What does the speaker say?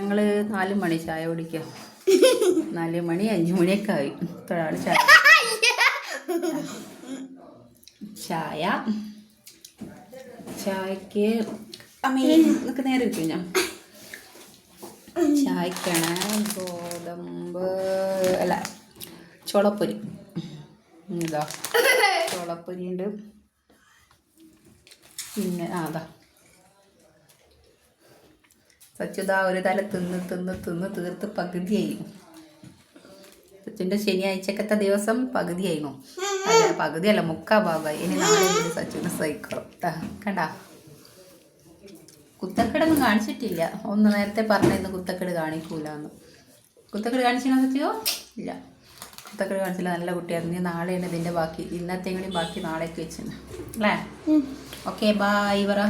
ഞങ്ങൾ 4 മണി ചായ കുടിക്കുക. 4 മണി 5 മണിയൊക്കെ ആയി. ഇപ്പോഴാണ് ചായക്ക് അമ്മക്ക് നേരെ ഇരിക്കും. ഞാൻ ചായക്കാണ് ഗോതമ്പ് അല്ല ചോളപ്പൊരി. ഇതാ ചോളപ്പൊരി ഉണ്ട്. പിന്നെ അതാ സച്ചുതാ ഒരു തല തിന്ന് തീർത്ത് പകുതിയായി. സച്ചിൻ്റെ ശനിയാഴ്ചക്കത്തെ ദിവസം പകുതിയായിരുന്നു. അല്ല പകുതിയല്ല, 3/4 ഭാഗമായി. ഇനി നാളെ കൂടി സച്ചിന് സഹിക്കണം. കണ്ടാ കുത്തക്കേടൊന്നും കാണിച്ചിട്ടില്ല. ഒന്ന് നേരത്തെ പറഞ്ഞിരുന്നു കുത്തക്കേട് കാണിക്കൂലെന്ന്. കുത്തക്കേട് കാണിച്ചില്ല സച്ചിയോ? ഇല്ല, കുത്തക്കേട് കാണിച്ചില്ല. നല്ല കുട്ടിയായിരുന്നു. നാളെയാണ് ഇതിൻ്റെ ബാക്കി. ഇന്നത്തെ കൂടി ബാക്കി നാളേക്ക് വെച്ചിരുന്നു അല്ലേ? ഓക്കെ, ബായ് പറ.